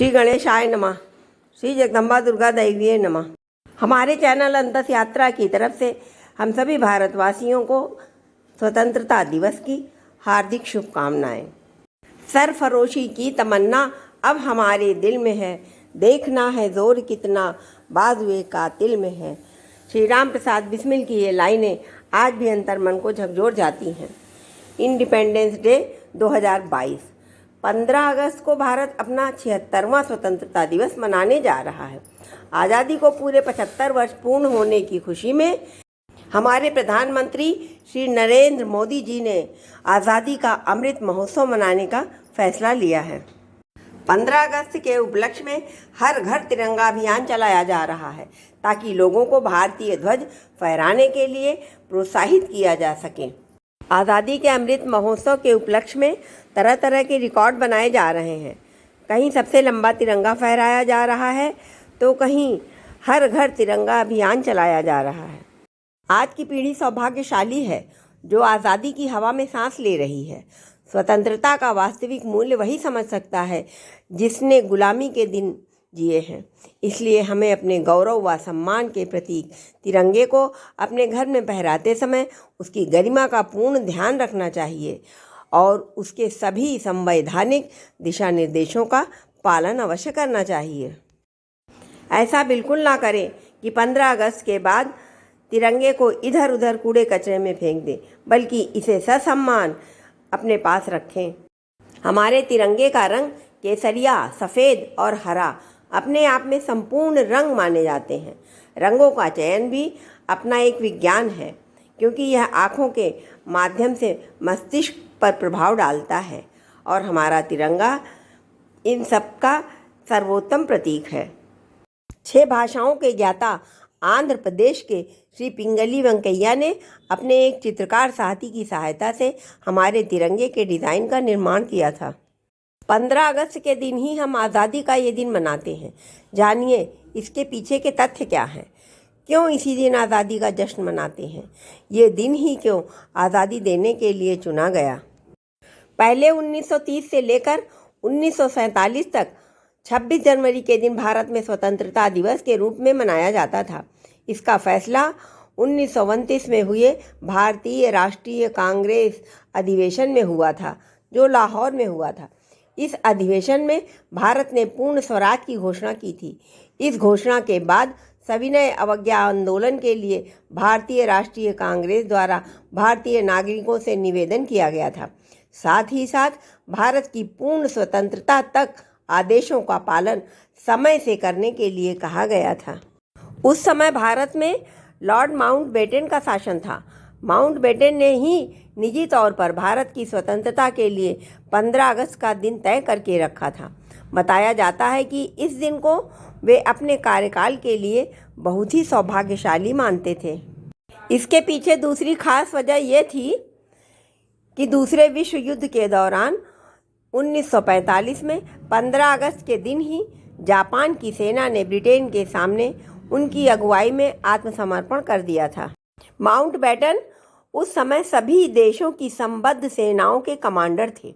श्री गणेशाय नमः। श्री जगदम्बा दुर्गा दैवीये नमः। हमारे चैनल अंतस यात्रा की तरफ से हम सभी भारतवासियों को स्वतंत्रता दिवस की हार्दिक शुभकामनाएं। सरफरोशी की तमन्ना अब हमारे दिल में है, देखना है जोर कितना बाजुए कातिल में है। श्री राम प्रसाद बिस्मिल की ये लाइनें आज भी अंतर मन को झकझोर जाती हैं। इंडिपेंडेंस डे 2022 15 अगस्त को भारत अपना 76वां स्वतंत्रता दिवस मनाने जा रहा है। आज़ादी को पूरे 75 वर्ष पूर्ण होने की खुशी में हमारे प्रधानमंत्री श्री नरेंद्र मोदी जी ने आज़ादी का अमृत महोत्सव मनाने का फैसला लिया है। 15 अगस्त के उपलक्ष्य में हर घर तिरंगा अभियान चलाया जा रहा है ताकि लोगों को भारतीय ध्वज फहराने के लिए प्रोत्साहित किया जा सके। आज़ादी के अमृत महोत्सव के उपलक्ष्य में तरह तरह के रिकॉर्ड बनाए जा रहे हैं। कहीं सबसे लंबा तिरंगा फहराया जा रहा है तो कहीं हर घर तिरंगा अभियान चलाया जा रहा है। आज की पीढ़ी सौभाग्यशाली है जो आज़ादी की हवा में सांस ले रही है। स्वतंत्रता का वास्तविक मूल्य वही समझ सकता है जिसने गुलामी के दिन जिए हैं। इसलिए हमें अपने गौरव व सम्मान के प्रतीक तिरंगे को अपने घर में फहराते समय उसकी गरिमा का पूर्ण ध्यान रखना चाहिए और उसके सभी संवैधानिक दिशा निर्देशों का पालन अवश्य करना चाहिए। ऐसा बिल्कुल ना करें कि 15 अगस्त के बाद तिरंगे को इधर उधर कूड़े कचरे में फेंक दें, बल्कि इसे ससम्मान अपने पास रखें। हमारे तिरंगे का रंग केसरिया, सफ़ेद और हरा अपने आप में संपूर्ण रंग माने जाते हैं। रंगों का चयन भी अपना एक विज्ञान है क्योंकि यह आँखों के माध्यम से मस्तिष्क पर प्रभाव डालता है और हमारा तिरंगा इन सब का सर्वोत्तम प्रतीक है। 6 भाषाओं के ज्ञाता आंध्र प्रदेश के श्री पिंगली वेंकैया ने अपने एक चित्रकार साथी की सहायता से हमारे तिरंगे के डिज़ाइन का निर्माण किया था। 15 अगस्त के दिन ही हम आज़ादी का ये दिन मनाते हैं। जानिए इसके पीछे के तथ्य क्या हैं। क्यों इसी दिन आज़ादी का जश्न मनाते हैं। ये दिन ही क्यों आज़ादी देने के लिए चुना गया। पहले 1930 से लेकर 1947 तक 26 जनवरी के दिन भारत में स्वतंत्रता दिवस के रूप में मनाया जाता था। इसका फैसला 1929 में हुए भारतीय राष्ट्रीय कांग्रेस अधिवेशन में हुआ था जो लाहौर में हुआ था। इस अधिवेशन में भारत ने पूर्ण स्वराज की घोषणा की थी। इस घोषणा के बाद सविनय अवज्ञा आंदोलन के लिए भारतीय राष्ट्रीय कांग्रेस द्वारा भारतीय नागरिकों से निवेदन किया गया था। साथ ही साथ भारत की पूर्ण स्वतंत्रता तक आदेशों का पालन समय से करने के लिए कहा गया था। उस समय भारत में लॉर्ड माउंटबेटन का शासन था। माउंटबेटन ने ही निजी तौर पर भारत की स्वतंत्रता के लिए 15 अगस्त का दिन तय करके रखा था। बताया जाता है कि इस दिन को वे अपने कार्यकाल के लिए बहुत ही सौभाग्यशाली मानते थे। इसके पीछे दूसरी खास वजह यह थी कि दूसरे विश्व युद्ध के दौरान 1945 में 15 अगस्त के दिन ही जापान की सेना ने ब्रिटेन के सामने उनकी अगुवाई में आत्मसमर्पण कर दिया था। माउंटबेटन उस समय सभी देशों की संबद्ध सेनाओं के कमांडर थे।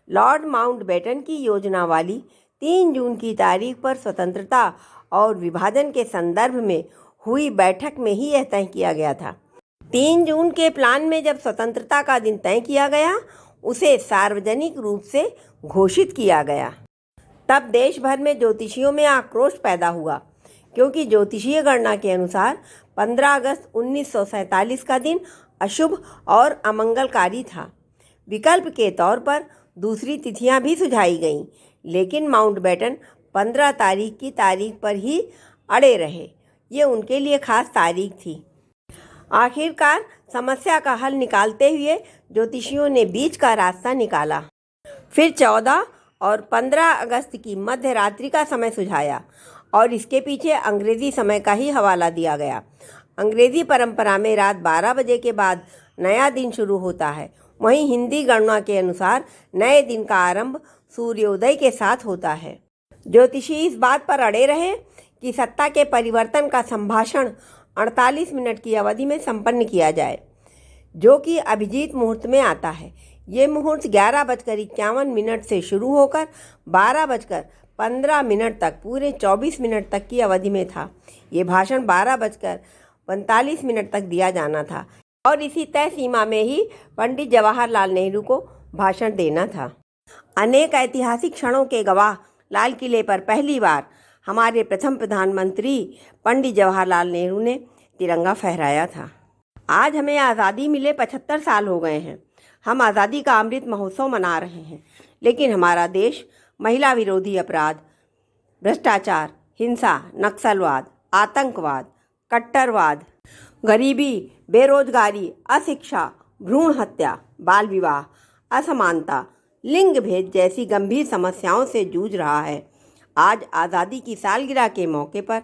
लॉर्ड माउंटबेटन की योजना वाली 3 जून की तारीख पर स्वतंत्रता और विभाजन के संदर्भ में हुई बैठक में ही यह तय किया गया था। 3 जून के प्लान में जब स्वतंत्रता का दिन तय किया गया, उसे सार्वजनिक रूप से घोषित किया गया। तब देश भर में ज्योतिषियों में आक्रोश पैदा हुआ क्योंकि ज्योतिषीय गणना के अनुसार 15 अगस्त 1947 का दिन अशुभ और अमंगलकारी था। विकल्प के तौर पर दूसरी तिथियां भी सुझाई गईं, लेकिन माउंटबेटन 15 तारीख की तारीख पर ही अड़े रहे। ये उनके लिए खास तारीख थी। आखिरकार समस्या का हल निकालते हुए ज्योतिषियों ने बीच का रास्ता निकाला। फिर 14 और 15 अगस्त की मध्य रात्रि का समय सुझाया और इसके पीछे अंग्रेज़ी समय का ही हवाला दिया गया। अंग्रेज़ी परंपरा में रात 12 बजे के बाद नया दिन शुरू होता है। वहीं हिंदी गणना के अनुसार नए दिन का आरंभ सूर्योदय के साथ होता है। ज्योतिषी इस बात पर अड़े रहे कि सत्ता के परिवर्तन का संभाषण 48 मिनट की अवधि में संपन्न किया जाए, जो कि अभिजीत मुहूर्त में आता है। ये मुहूर्त 11:51 से शुरू होकर 15 मिनट तक, पूरे 24 मिनट तक की अवधि में था। ये भाषण 12:45 तक दिया जाना था और इसी तय सीमा में ही पंडित जवाहरलाल नेहरू को भाषण देना था। अनेक ऐतिहासिक क्षणों के गवाह लाल किले पर पहली बार हमारे प्रथम प्रधानमंत्री पंडित जवाहरलाल नेहरू ने तिरंगा फहराया था। आज हमें आज़ादी मिले 75 साल हो गए हैं। हम आज़ादी का अमृत महोत्सव मना रहे हैं, लेकिन हमारा देश महिला विरोधी अपराध, भ्रष्टाचार, हिंसा, नक्सलवाद, आतंकवाद, कट्टरवाद, गरीबी, बेरोजगारी, अशिक्षा, भ्रूण हत्या, बाल विवाह, असमानता, लिंग भेद जैसी गंभीर समस्याओं से जूझ रहा है। आज आज़ादी की सालगिरह के मौके पर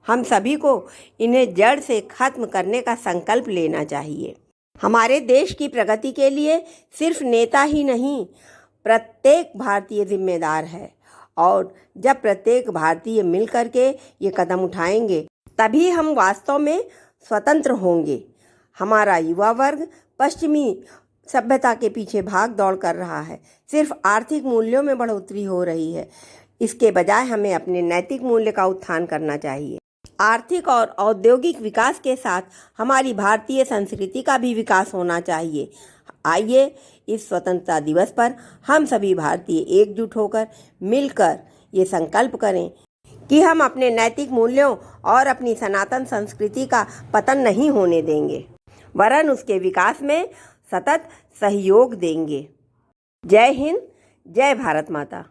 हम सभी को इन्हें जड़ से खत्म करने का संकल्प लेना चाहिए। हमारे देश की प्रगति के लिए सिर्फ नेता ही नहीं, प्रत्येक भारतीय जिम्मेदार है और जब प्रत्येक भारतीय मिलकर के ये कदम उठाएंगे तभी हम वास्तव में स्वतंत्र होंगे। हमारा युवा वर्ग पश्चिमी सभ्यता के पीछे भाग दौड़ कर रहा है। सिर्फ आर्थिक मूल्यों में बढ़ोतरी हो रही है। इसके बजाय हमें अपने नैतिक मूल्य का उत्थान करना चाहिए। आर्थिक और औद्योगिक विकास के साथ हमारी भारतीय संस्कृति का भी विकास होना चाहिए। आइए इस स्वतंत्रता दिवस पर हम सभी भारतीय एकजुट होकर मिलकर ये संकल्प करें कि हम अपने नैतिक मूल्यों और अपनी सनातन संस्कृति का पतन नहीं होने देंगे, वरन उसके विकास में सतत सहयोग देंगे। जय हिंद, जय भारत माता।